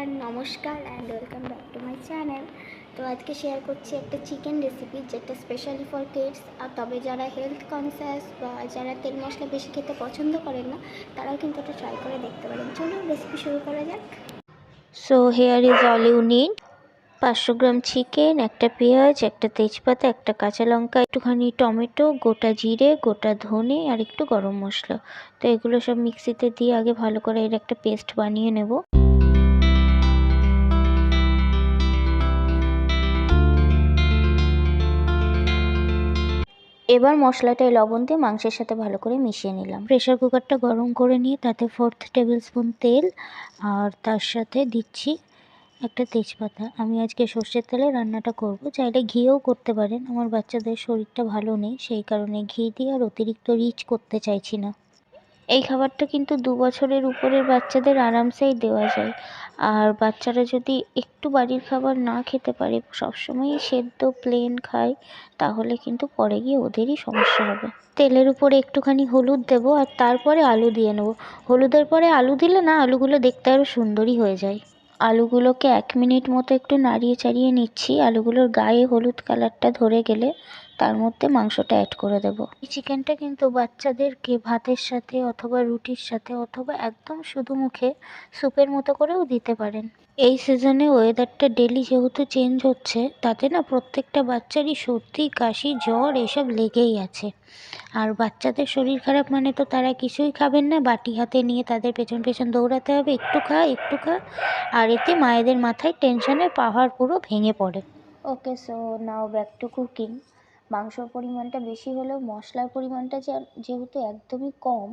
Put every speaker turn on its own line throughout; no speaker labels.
Everyone, নমস্কার and welcome back to my channel. তো আজকে শেয়ার করছি একটা চিকেন রেসিপি, যেটা স্পেশালি ফর কিডস। আর তবে যারা হেলথ কনসিয়াস বা যারা তেল মশলা বেশি খেতে পছন্দ করেন না, তারাও কিন্তু এটা ট্রাই করে দেখতে পারেন। চলুন রেসিপি শুরু করা যাক।
So here is all you need: 500 gram chicken, একটা পেঁয়াজ, একটা তেজপাতা, একটা কাঁচা লঙ্কা, একটুখানি টমেটো, গোটা জিরে, গোটা ধনে আর একটু গরম মশলা। তো এগুলো সব মিক্সিতে দিয়ে আগে ভালো করে এর একটা পেস্ট বানিয়ে নেব। এবার মশলাটা লবণ দিয়ে মাংসের সাথে ভালো করে মিশিয়ে নিলাম। প্রেশার কুকারটা গরম করে নিয়ে তাতে 4 টেবিল স্পুন তেল আর তার সাথে দিচ্ছি একটা তেজপাতা। আমি আজকে সর্ষের তেলে রান্নাটা করব, চাইলে ঘিয়েও করতে পারেন। আমার বাচ্চাদের শরীরটা ভালো নেই, সেই কারণে ঘি দিয়ে আর অতিরিক্ত রিচ করতে চাইছি না। এই খাবারটা কিন্তু 2 বছরের উপরের বাচ্চাদের আরামসেই দেওয়া যায়। আর বাচ্চারা যদি একটু বাড়ির খাবার না খেতে পারে, সবসময়ই সেদ্ধ প্লেন খায়, তাহলে কিন্তু পরে গিয়ে ওদেরই সমস্যা হবে। তেলের উপরে একটুখানি হলুদ দেবো আর তারপরে আলু দিয়ে নেবো। হলুদের পরে আলু দিলে না, আলুগুলো দেখতে আরও সুন্দরই হয়ে যায়। আলুগুলোকে 1 মিনিট মতো একটু নাড়িয়ে চাড়িয়ে নিচ্ছি। আলুগুলোর গায়ে হলুদ কালারটা ধরে গেলে তার মধ্যে মাংসটা অ্যাড করে দেব। এই চিকেনটা কিন্তু বাচ্চাদেরকে ভাতের সাথে অথবা রুটির সাথে অথবা একদম শুধু মুখে স্যুপের মতো করেও দিতে পারেন। এই সিজনে ওয়েদারটা ডেলি যেহেতু চেঞ্জ হচ্ছে, তাতে না প্রত্যেকটা বাচ্চারই সর্দি, কাশি, জ্বর এসব লেগেই আছে। আর বাচ্চাদের শরীর খারাপ মানে তো তারা কিছুই খাবেন না, বাটি হাতে নিয়ে তাদের পেছন পেছন দৌড়াতে হবে, একটু খা একটু খা। আর এতে মায়েদের মাথায় টেনশনের পাহাড় পুরো ভেঙে পড়ে। Okay, so now back to cooking. মাংসর পরিমাণটা বেশি হলেও মশলার পরিমাণটা যেহেতু একদমই কম,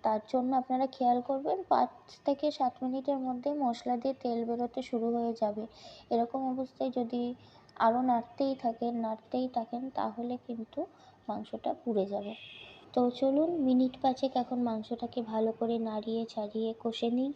তার জন্য আপনারা খেয়াল করবেন 5 থেকে 7 মিনিটের মধ্যে মশলা দিয়ে তেল বেরোতে শুরু হয়ে যাবে। এরকম অবস্থায় যদি আরও নাড়তেই থাকেন তাহলে কিন্তু মাংসটা পুড়ে যাবে। তো চলুন মিনিট 5 এখন মাংসটাকে ভালো করে নাড়িয়ে চাড়িয়ে কষে নিই।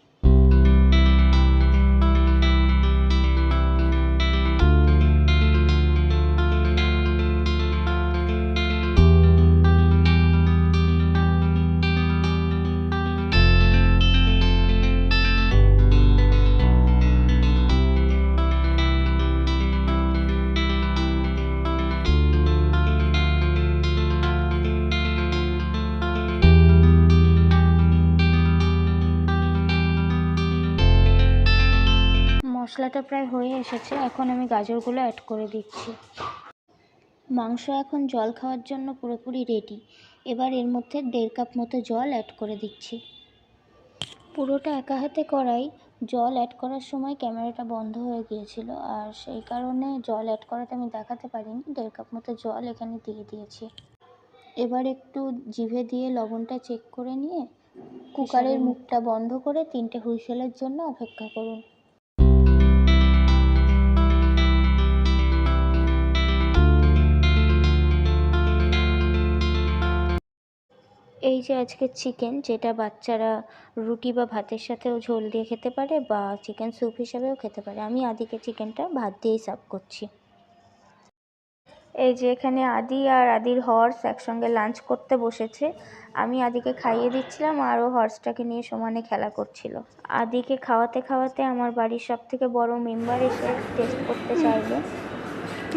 মশলাটা প্রায় হয়ে এসেছে, এখন আমি গাজরগুলো অ্যাড করে দিচ্ছি। মাংস এখন জল খাওয়ার জন্য পুরোপুরি রেডি। এবার এর মধ্যে 1.5 কাপ মতো জল অ্যাড করে দিচ্ছি। পুরোটা একা হাতে করাই, জল অ্যাড করার সময় ক্যামেরাটা বন্ধ হয়ে গিয়েছিল, আর সেই কারণে জল অ্যাড করাটা আমি দেখাতে পারিনি। 1.5 কাপ মতো জল এখানে দিয়ে দিয়েছি। এবার একটু জিভে দিয়ে লবণটা চেক করে নিয়ে কুকারের মুখটা বন্ধ করে 3টে হুইসেলের জন্য অপেক্ষা করুন। এই যে আজকের চিকেন, যেটা বাচ্চারা রুটি বা ভাতের সাথেও ঝোল দিয়ে খেতে পারে বা চিকেন স্যুপ হিসাবেও খেতে পারে। আমি আদিকে চিকেনটা ভাত দিয়েই সার্ভ করছি। এই যে এখানে আদি আর আদির হর্স একসঙ্গে লাঞ্চ করতে বসেছে। আমি আদিকে খাইয়ে দিচ্ছিলাম আর ও হর্সটাকে নিয়ে সমানে খেলা করছিল। আদিকে খাওয়াতে খাওয়াতে আমার বাড়ির সবথেকে বড় মেম্বার এসে টেস্ট করতে চাইলো।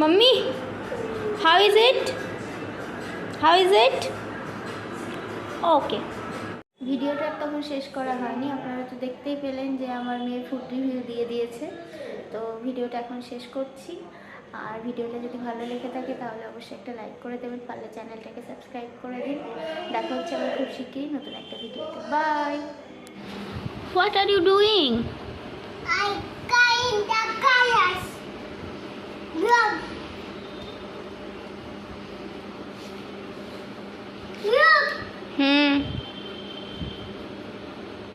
Mummy, how is it? Okay. ভিডিওটা তখন শেষ করা হয়নি, আপনারা তো দেখতেই পেলেন যে আমার মেয়ের ফুড রিভিউ দিয়ে দিয়েছে। তো ভিডিওটা এখন শেষ করছি। আর ভিডিওটা যদি ভালো লেগে থাকে তাহলে অবশ্যই একটা লাইক করে দেবেন, পারলে চ্যানেলটাকে সাবস্ক্রাইব করে দিন। দেখা হচ্ছে আবার খুব শিগগিরই নতুন একটা ভিডিওতে। Bye. What are you doing?